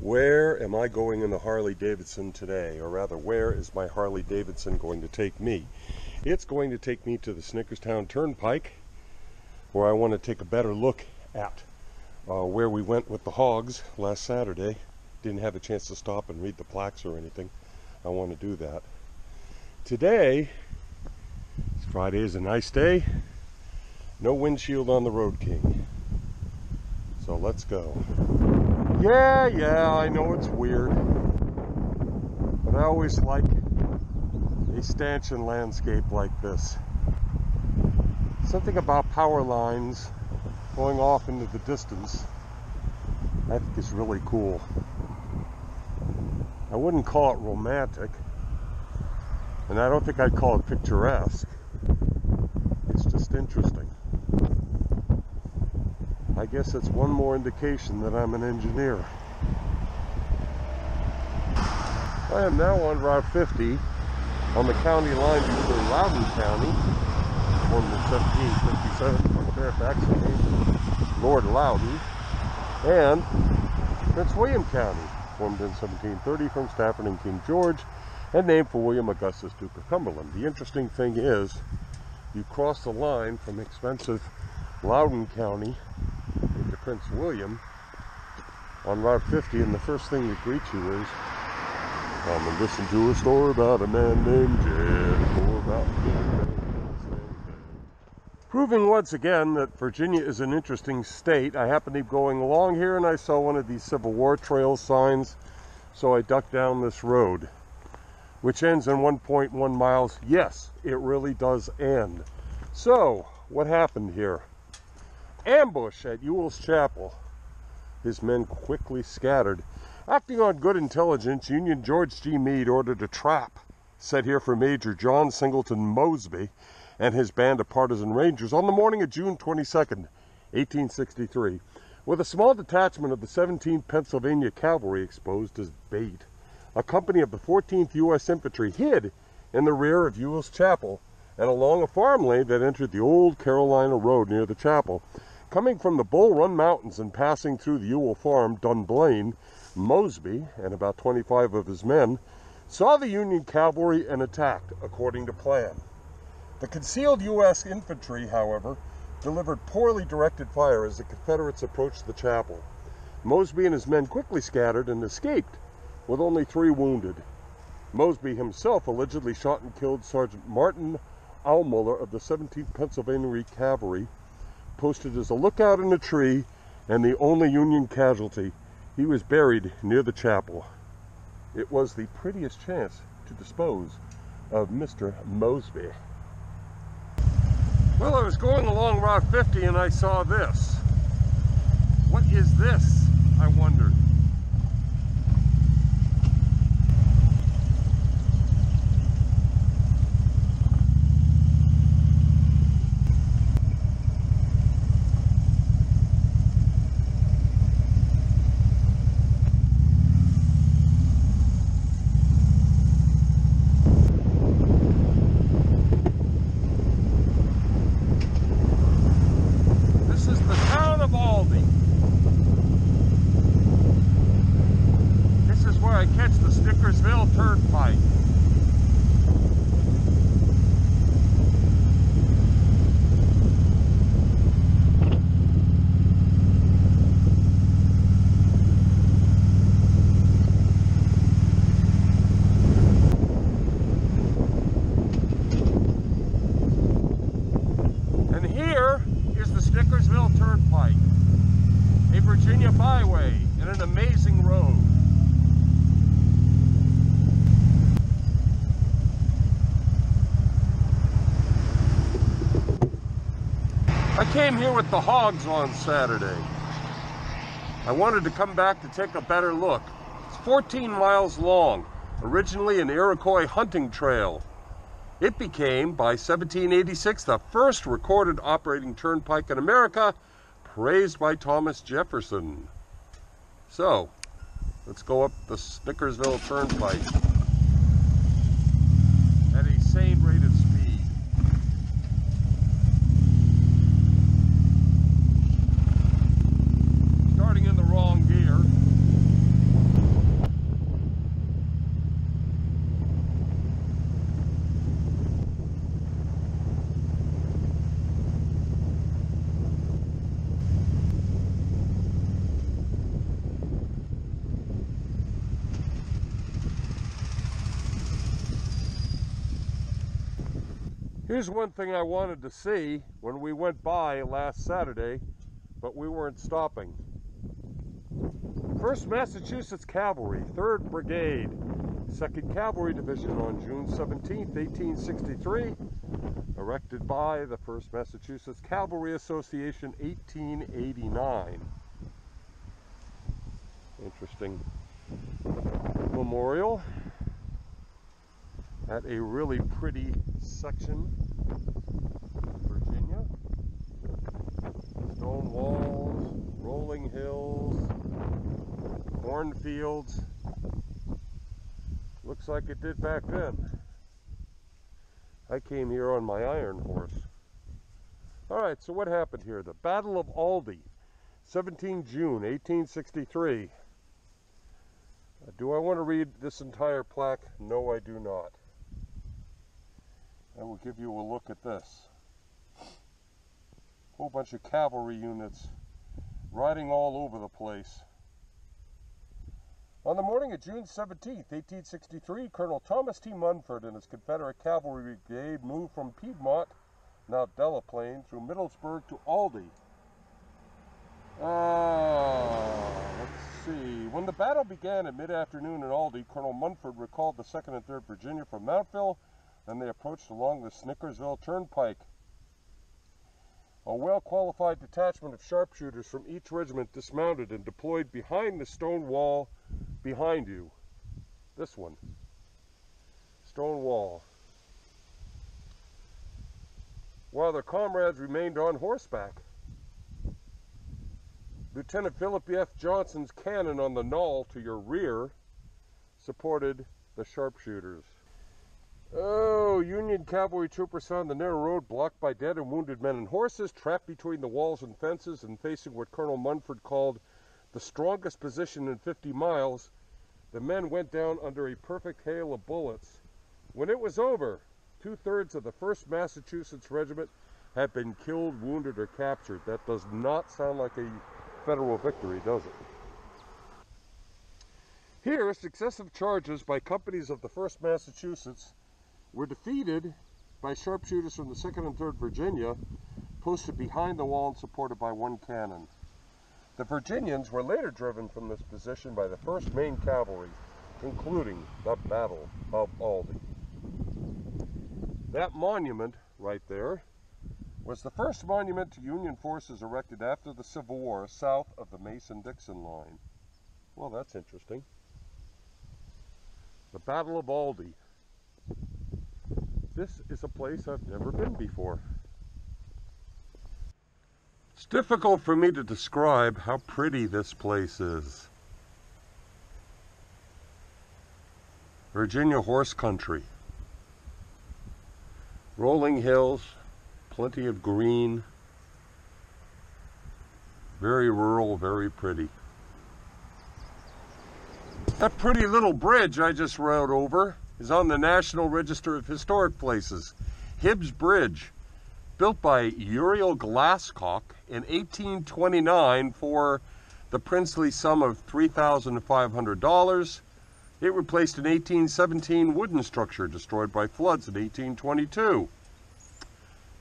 Where am I going in the Harley Davidson today? Or rather, where is my Harley Davidson going to take me? It's going to take me to the Snickersville Turnpike, where I want to take a better look at where we went with the hogs last Saturday. Didn't have a chance to stop and read the plaques or anything. I want to do that. Today, Friday, is a nice day. No windshield on the Road King. So let's go. Yeah, I know it's weird, but I always like a stanchion landscape like this. Something about power lines going off into the distance, I think is really cool. I wouldn't call it romantic, and I don't think I'd call it picturesque. It's just interesting. I guess it's one more indication that I'm an engineer. I am now on Route 50 on the county line between Loudoun County, formed in 1757 from Fairfax and Lord Loudoun, and Prince William County, formed in 1730 from Stafford and King George, and named for William Augustus, Duke of Cumberland. The interesting thing is, you cross the line from expensive Loudoun County into Prince William on Route 50, and the first thing that greets you is, come and listen to a story about a man named Jed, or about a man named Jed. Proving once again that Virginia is an interesting state. I happened to be going along here and I saw one of these Civil War trail signs, so I ducked down this road, which ends in 1.1 miles. Yes, it really does end. So, what happened here? Ambush at Ewell's Chapel. His men quickly scattered. Acting on good intelligence, Union George G. Meade ordered a trap set here for Major John Singleton Mosby and his band of partisan rangers on the morning of June 22nd, 1863, with a small detachment of the 17th Pennsylvania Cavalry exposed as bait. A company of the 14th U.S. Infantry hid in the rear of Ewell's Chapel and along a farm lane that entered the old Carolina Road near the chapel. Coming from the Bull Run Mountains and passing through the Ewell farm, Dunblane, Mosby, and about 25 of his men, saw the Union cavalry and attacked, according to plan. The concealed U.S. infantry, however, delivered poorly directed fire as the Confederates approached the chapel. Mosby and his men quickly scattered and escaped, with only 3 wounded. Mosby himself allegedly shot and killed Sergeant Martin Aumüller of the 17th Pennsylvania Cavalry, posted as a lookout in a tree, and the only Union casualty. He was buried near the chapel. It was the prettiest chance to dispose of Mr. Mosby. Well, I was going along Route 50 and I saw this. What is this, I wondered. I catch the Snickersville Turnpike. And here is the Snickersville Turnpike, a Virginia byway and an amazing road. I came here with the hogs on Saturday. I wanted to come back to take a better look. It's 14 miles long, originally an Iroquois hunting trail. It became, by 1786, the first recorded operating turnpike in America, praised by Thomas Jefferson. So, let's go up the Snickersville Turnpike at a sane rate of speed. Starting in the wrong gear. Here's one thing I wanted to see when we went by last Saturday, but we weren't stopping. 1st Massachusetts Cavalry, 3rd Brigade, 2nd Cavalry Division on June 17, 1863, erected by the 1st Massachusetts Cavalry Association, 1889. Interesting memorial at a really pretty section of Virginia. Stone walls, rolling hills, cornfields. Looks like it did back then. I came here on my iron horse. Alright, so what happened here? The Battle of Aldie, 17 June 1863. Do I want to read this entire plaque? No, I do not. I will give you a look at this. Whole bunch of cavalry units riding all over the place. On the morning of June 17, 1863, Colonel Thomas T. Munford and his Confederate Cavalry Brigade moved from Piedmont, now Delaplane, through Middlesburg to Aldie. Let's see. When the battle began at mid-afternoon in Aldie, Colonel Munford recalled the 2nd and 3rd Virginia from Mountville, and they approached along the Snickersville Turnpike. A well-qualified detachment of sharpshooters from each regiment dismounted and deployed behind the stone wall behind you. This one. Stone wall. While their comrades remained on horseback. Lieutenant Philip F. Johnson's cannon on the knoll to your rear supported the sharpshooters. Oh, Union cavalry troopers found the narrow road blocked by dead and wounded men and horses, trapped between the walls and fences and facing what Colonel Munford called the strongest position in 50 miles. The men went down under a perfect hail of bullets. When it was over, 2/3 of the 1st Massachusetts Regiment had been killed, wounded, or captured. That does not sound like a Federal victory, does it? Here, successive charges by companies of the 1st Massachusetts were defeated by sharpshooters from the 2nd and 3rd Virginia, posted behind the wall and supported by one cannon. The Virginians were later driven from this position by the 1st Maine Cavalry, concluding the Battle of Aldie. That monument right there was the first monument to Union forces erected after the Civil War south of the Mason-Dixon line. Well, that's interesting. The Battle of Aldie. This is a place I've never been before. It's difficult for me to describe how pretty this place is. Virginia horse country. Rolling hills, plenty of green, very rural, very pretty. That pretty little bridge I just rode over is on the National Register of Historic Places. Hibbs Bridge, built by Uriel Glasscock in 1829 for the princely sum of $3,500. It replaced an 1817 wooden structure destroyed by floods in 1822.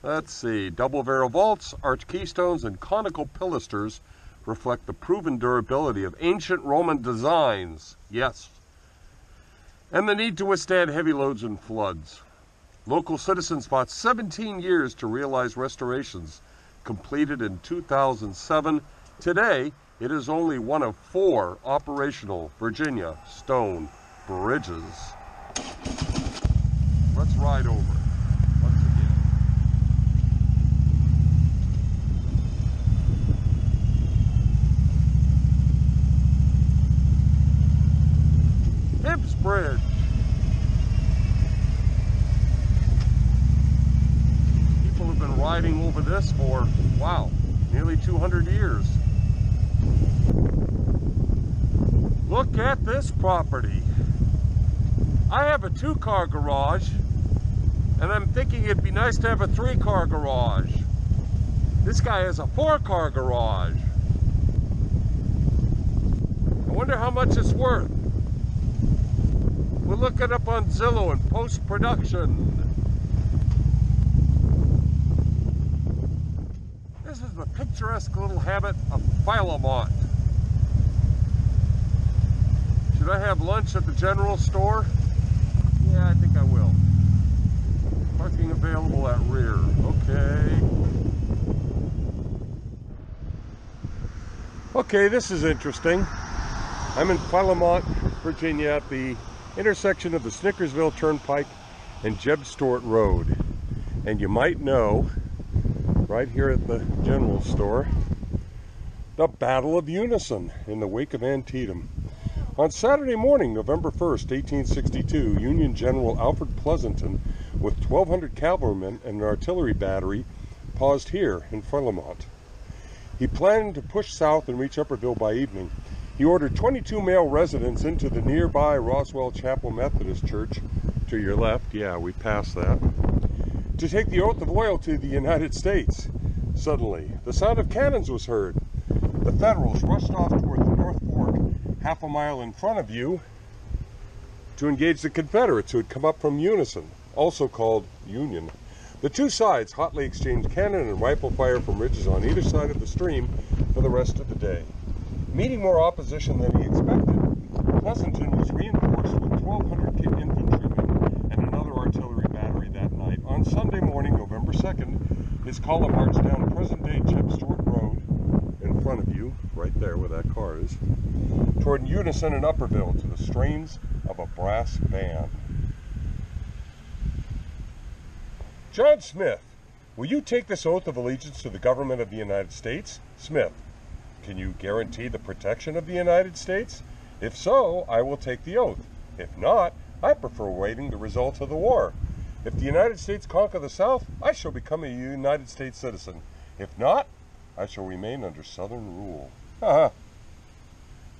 Let's see, double barrel vaults, arch keystones, and conical pilasters reflect the proven durability of ancient Roman designs, yes, and the need to withstand heavy loads and floods. Local citizens fought 17 years to realize restorations completed in 2007. Today, it is only one of 4 operational Virginia stone bridges. Let's ride over once again. Hibbs Bridge. People have been riding over this for, wow, nearly 200 years. Look at this property. I have a 2-car garage, and I'm thinking it'd be nice to have a 3-car garage. This guy has a 4-car garage. I wonder how much it's worth. We'll look it up on Zillow in post-production. This is the picturesque little hamlet of Philomont. Should I have lunch at the general store? Yeah, I think I will. Parking available at rear. Okay. Okay, this is interesting. I'm in Philomont, Virginia at the intersection of the Snickersville Turnpike and Jeb Stuart Road. And you might know, right here at the general store, the Battle of Unison in the wake of Antietam. On Saturday morning, November 1st, 1862, Union General Alfred Pleasonton, with 1,200 cavalrymen and an artillery battery, paused here in Philomont. He planned to push south and reach Upperville by evening. He ordered 22 male residents into the nearby Roswell Chapel Methodist Church, to your left, yeah, we passed that, to take the oath of loyalty to the United States. Suddenly, the sound of cannons was heard. The Federals rushed off toward the North Fork, half a mile in front of you, to engage the Confederates who had come up from Unison, also called Union. The two sides hotly exchanged cannon and rifle fire from ridges on either side of the stream for the rest of the day. Meeting more opposition than he expected, Pleasanton was reinforced with 1,200 infantrymen and another artillery battery that night. On Sunday morning, November 2nd, his column marched down present-day Jeb Stuart Road, in front of you, right there where that car is, toward Unison and Upperville to the strains of a brass band. John Smith, will you take this oath of allegiance to the government of the United States? Smith, can you guarantee the protection of the United States? If so, I will take the oath. If not, I prefer waiting the results of the war. If the United States conquer the South, I shall become a United States citizen. If not, I shall remain under Southern rule. Haha.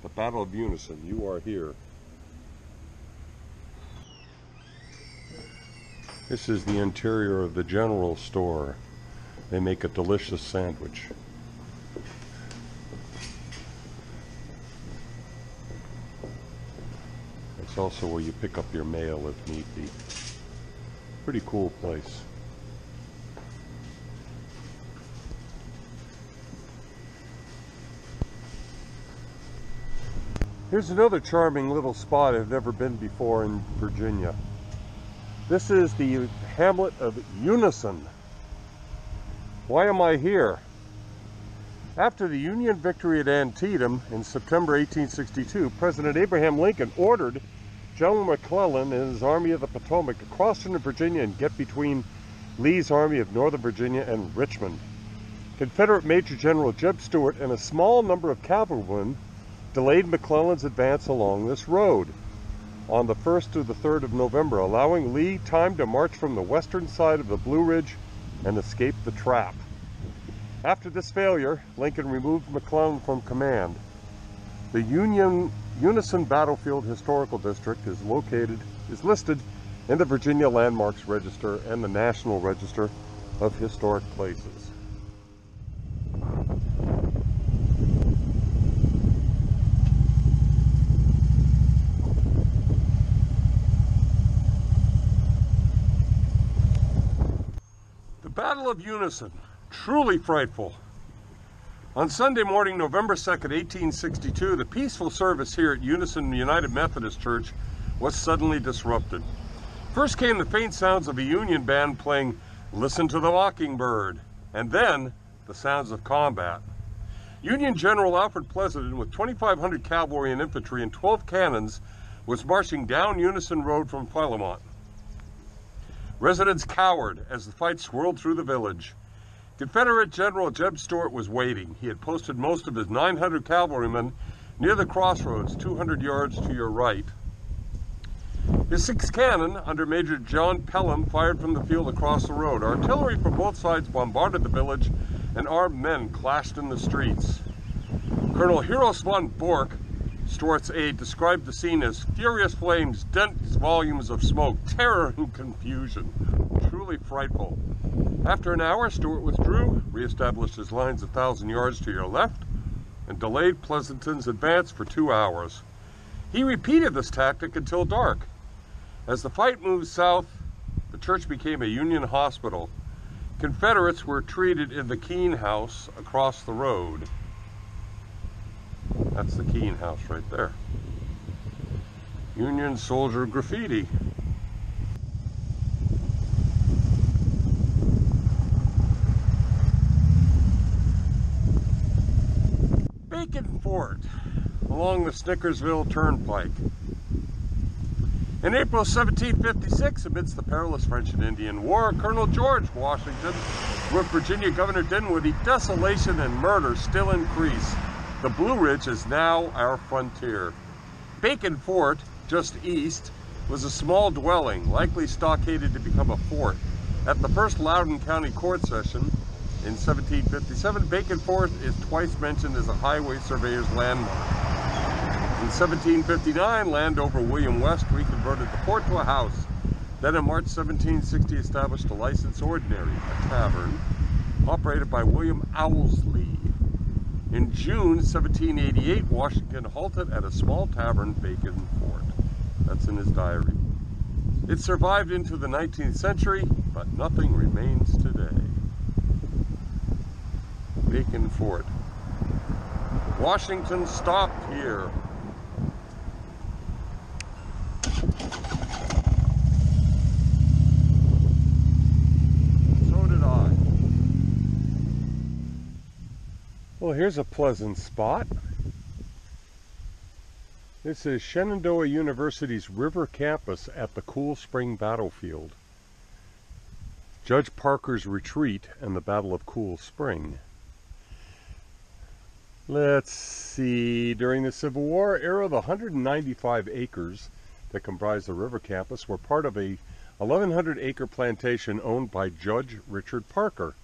The Battle of Unison, you are here. This is the interior of the general store. They make a delicious sandwich. It's also where you pick up your mail if need be. Pretty cool place. Here's another charming little spot I've never been before in Virginia. This is the hamlet of Unison. Why am I here? After the Union victory at Antietam in September 1862, President Abraham Lincoln ordered General McClellan and his Army of the Potomac to cross into Virginia and get between Lee's Army of Northern Virginia and Richmond. Confederate Major General Jeb Stuart and a small number of cavalrymen delayed McClellan's advance along this road on the 1st to the 3rd of November, allowing Lee time to march from the western side of the Blue Ridge and escape the trap. After this failure, Lincoln removed McClellan from command. The Unison Battlefield Historical District is listed in the Virginia Landmarks Register and the National Register of Historic Places. Battle of Unison, truly frightful. On Sunday morning, November 2nd, 1862, the peaceful service here at Unison United Methodist Church was suddenly disrupted. First came the faint sounds of a Union band playing "Listen to the Mockingbird," and then the sounds of combat. Union General Alfred Pleasonton, with 2,500 cavalry and infantry and 12 cannons, was marching down Unison Road from Philomont. Residents cowered as the fight swirled through the village. Confederate General Jeb Stuart was waiting. He had posted most of his 900 cavalrymen near the crossroads, 200 yards to your right. His 6 cannon, under Major John Pelham, fired from the field across the road. Artillery from both sides bombarded the village, and armed men clashed in the streets. Colonel Heros von Bork, Stuart's aide, described the scene as furious flames, dense volumes of smoke, terror and confusion. Truly frightful. After an hour, Stuart withdrew, reestablished his lines 1,000 yards to your left, and delayed Pleasanton's advance for 2 hours. He repeated this tactic until dark. As the fight moved south, the church became a Union hospital. Confederates were treated in the Keene House across the road. That's the Keene House right there. Union soldier graffiti. Bacon Fort along the Snickersville Turnpike. In April 1756, amidst the perilous French and Indian War, Colonel George Washington, with Virginia Governor Dinwiddie, desolation and murder still increase. The Blue Ridge is now our frontier. Bacon Fort, just east, was a small dwelling, likely stockaded to become a fort. At the first Loudoun County Court session in 1757, Bacon Fort is twice mentioned as a highway surveyor's landmark. In 1759, landowner William West reconverted the fort to a house. Then in March 1760, established a licensed ordinary, a tavern, operated by William Owlsley. In June 1788, Washington halted at a small tavern, Bacon Fort. That's in his diary. It survived into the 19th century, but nothing remains today. Bacon Fort. Washington stopped here. So did I. Well, here's a pleasant spot. This is Shenandoah University's River Campus at the Cool Spring Battlefield. Judge Parker's Retreat and the Battle of Cool Spring. Let's see, during the Civil War era, the 195 acres that comprise the River Campus were part of a 1,100-acre plantation owned by Judge Richard Parker.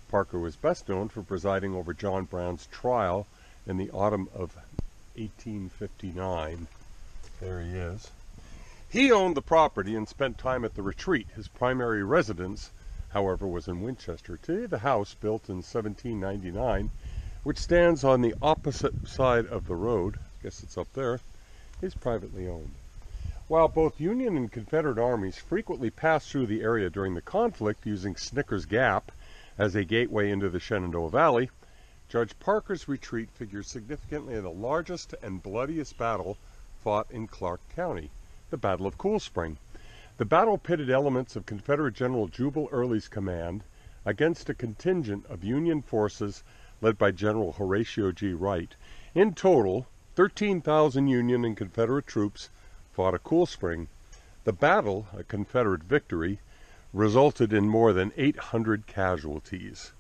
Parker was best known for presiding over John Brown's trial in the autumn of 1859. There he is. He owned the property and spent time at the retreat. His primary residence, however, was in Winchester. Today, the house, built in 1799, which stands on the opposite side of the road, I guess it's up there, is privately owned. While both Union and Confederate armies frequently passed through the area during the conflict using Snickers Gap as a gateway into the Shenandoah Valley, Judge Parker's Retreat figures significantly in the largest and bloodiest battle fought in Clark County, the Battle of Cool Spring. The battle pitted elements of Confederate General Jubal Early's command against a contingent of Union forces led by General Horatio G. Wright. In total, 13,000 Union and Confederate troops fought at Cool Spring. The battle, a Confederate victory, resulted in more than 800 casualties.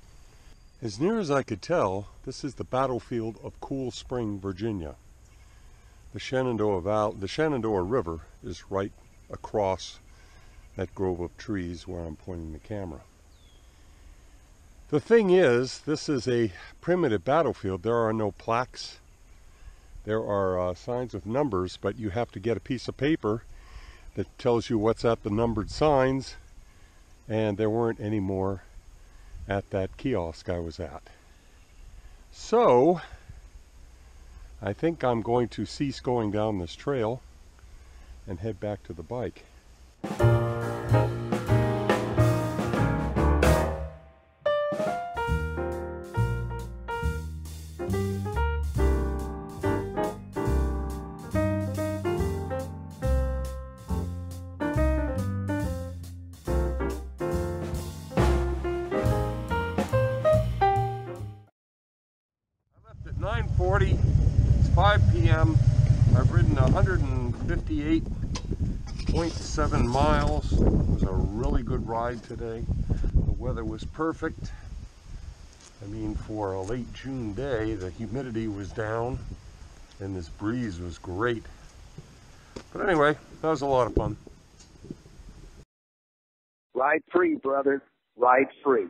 As near as I could tell, this is the battlefield of Cool Spring, Virginia. The Shenandoah River is right across that grove of trees where I'm pointing the camera. The thing is, this is a primitive battlefield. There are no plaques. There are signs with numbers, but you have to get a piece of paper that tells you what's at the numbered signs, and there weren't any more at that kiosk I was at. So, I think I'm going to cease going down this trail and head back to the bike. At 9:40, it's 5 p.m. I've ridden 158.7 miles. It was a really good ride today. The weather was perfect. I mean, for a late June day, the humidity was down and this breeze was great. But anyway, that was a lot of fun. Ride free, brother. Ride free.